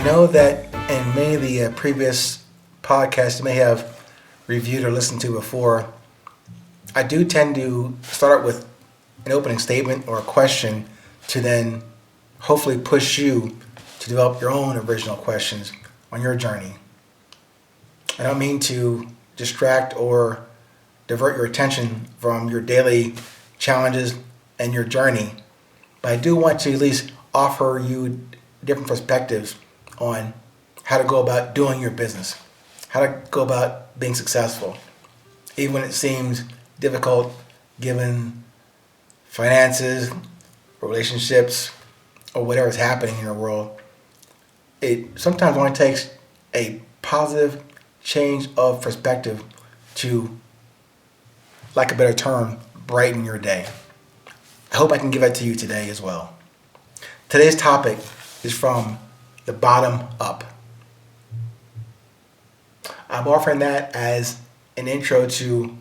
know that in many of the previous podcasts you may have reviewed or listened to before, I do tend to start with an opening statement or a question to then hopefully push you to develop your own original questions on your journey. I don't mean to distract or divert your attention from your daily challenges and your journey, but I do want to at least offer you different perspectives on how to go about doing your business, how to go about being successful, even when it seems difficult given finances, relationships, or whatever is happening in your world. It sometimes only takes a positive change of perspective to, like a better term, brighten your day. I hope I can give that to you today as well. Today's topic is from the bottom up. I'm offering that as an intro to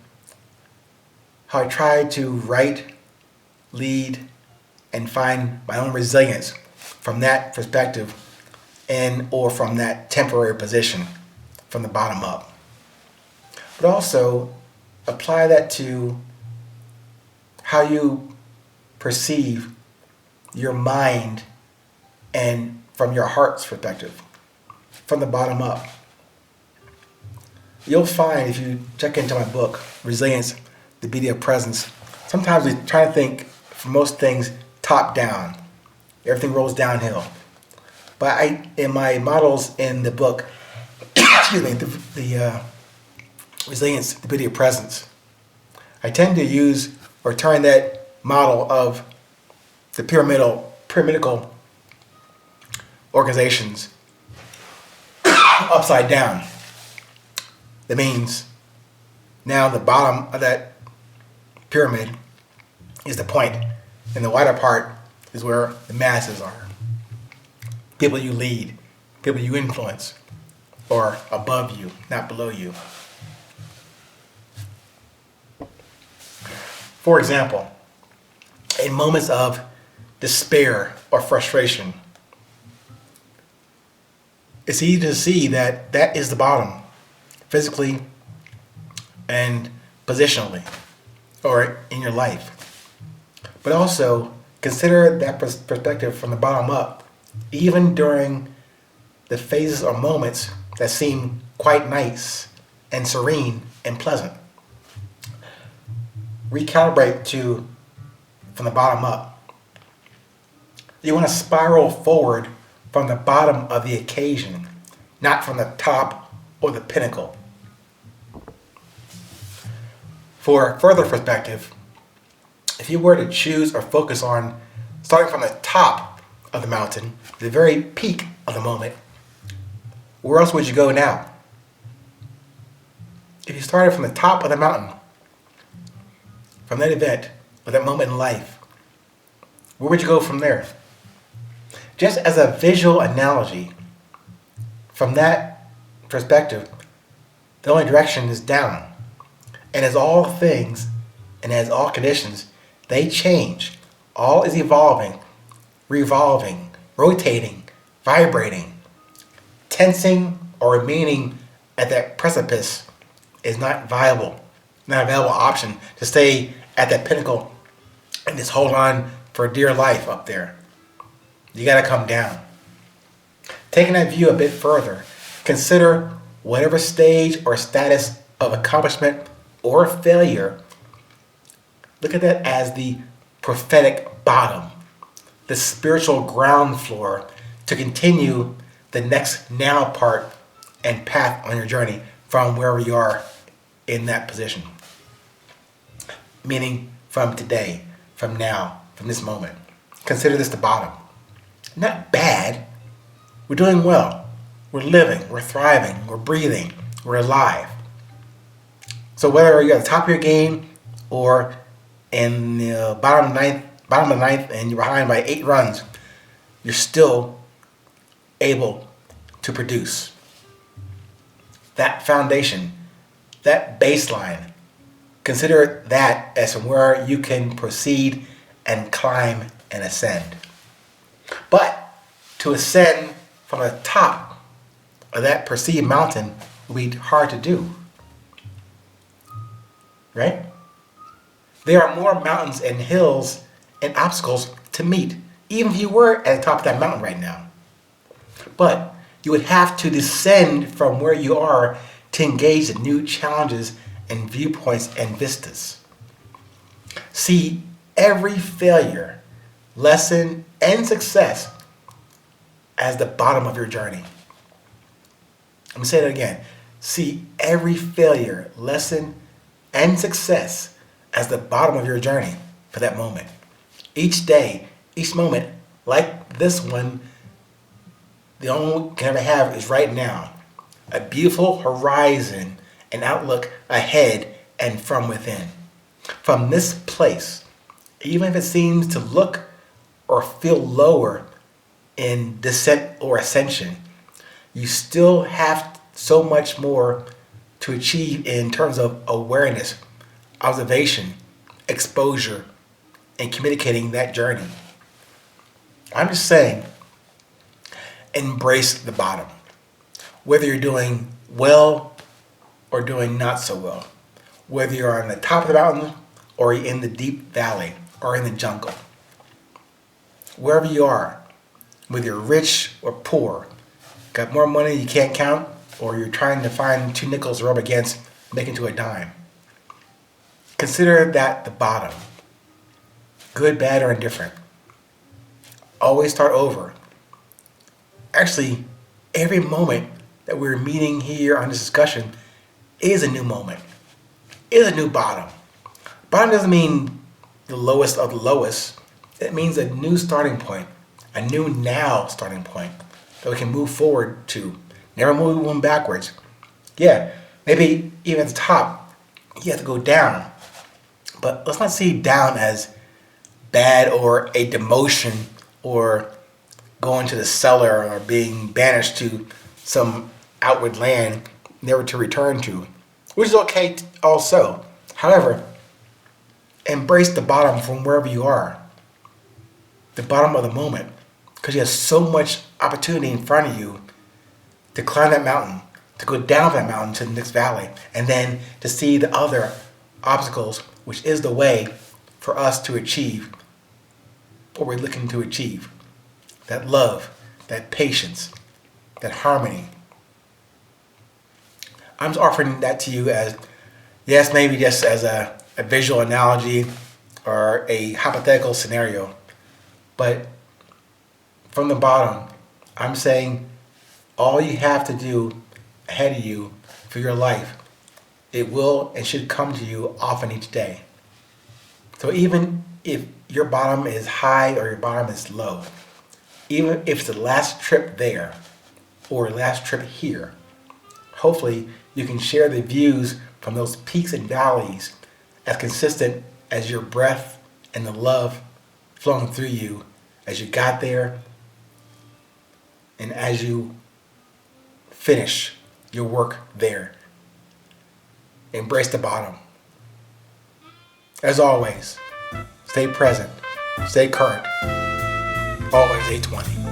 how I try to write, lead, and find my own resilience from that perspective and or from that temporary position from the bottom up. But also apply that to how you perceive your mind and from your heart's perspective, from the bottom up. You'll find if you check into my book, Resilience, the Beauty of Presence, sometimes we try to think for most things top down. Everything rolls downhill. But in my models in the book, the Resilience, the Beauty of Presence, I tend to use or turn that model of the pyramidal organizations upside down. That means now the bottom of that pyramid is the point, and the wider part is where the masses are. People you lead, people you influence, or above you, not below you. For example, in moments of despair or frustration, it's easy to see that that is the bottom, physically and positionally, or in your life. But also consider that perspective from the bottom up, even during the phases or moments that seem quite nice and serene and pleasant. Recalibrate to from the bottom up. You want to spiral forward from the bottom of the occasion, not from the top or the pinnacle. For further perspective, if you were to choose or focus on starting from the top of the mountain, the very peak of the moment, where else would you go now? If you started from the top of the mountain, from that event or that moment in life, where would you go from there? Just as a visual analogy, from that perspective, the only direction is down. And as all things and as all conditions, they change. All is evolving, revolving, rotating, vibrating. Tensing or remaining at that precipice is not viable, not a viable option to stay at that pinnacle and just hold on for dear life up there. You got to come down. Taking that view a bit further, consider whatever stage or status of accomplishment or failure. Look at that as the prophetic bottom, the spiritual ground floor to continue the next now part and path on your journey from wherever you are in that position. Meaning from today, from now, from this moment. Consider this the bottom. Not bad. We're doing well. We're living. We're thriving. We're breathing. We're alive. So whether you're at the top of your game or in the bottom of the ninth and you're behind by 8 runs, you're still able to produce. That foundation, that baseline, consider that as from where you can proceed and climb and ascend. But to ascend from the top of that perceived mountain will be hard to do. Right? There are more mountains and hills and obstacles to meet, even if you were at the top of that mountain right now. But you would have to descend from where you are to engage in new challenges and viewpoints and vistas. See every failure, lesson, and success as the bottom of your journey. I'm going to say that again. See every failure, lesson, and success as the bottom of your journey for that moment. Each day, each moment, like this one, the only one we can ever have is right now. A beautiful horizon and outlook ahead and from within. From this place, even if it seems to look or feel lower in descent or ascension, you still have so much more to achieve in terms of awareness, observation, exposure, and communicating that journey. I'm just saying, embrace the bottom. Whether you're doing well or doing not so well. Whether you're on the top of the mountain or you're in the deep valley or in the jungle. Wherever you are, whether you're rich or poor, got more money you can't count, or you're trying to find two nickels to rub against, make into a dime. Consider that the bottom. Good, bad, or indifferent. Always start over. Actually, every moment that we're meeting here on this discussion is a new moment, is a new bottom. Bottom doesn't mean the lowest of the lowest. It means a new starting point, a new now starting point that we can move forward to. Never moving backwards. Yeah, maybe even at the top, you have to go down. But let's not see down as bad or a demotion or going to the cellar or being banished to some outward land never to return to, which is okay also. However, embrace the bottom from wherever you are, the bottom of the moment, because you have so much opportunity in front of you to climb that mountain, to go down that mountain to the next valley, and then to see the other obstacles, which is the way for us to achieve what we're looking to achieve. That love, that patience, that harmony. I'm just offering that to you as, yes, maybe just as a visual analogy or a hypothetical scenario. But from the bottom, I'm saying all you have to do ahead of you for your life, it will and should come to you often each day. So even if your bottom is high or your bottom is low, even if it's the last trip there or last trip here, hopefully you can share the views from those peaks and valleys as consistent as your breath and the love flowing through you as you got there and as you finish your work there. Embrace the bottom. As always, stay present, stay current, always 820.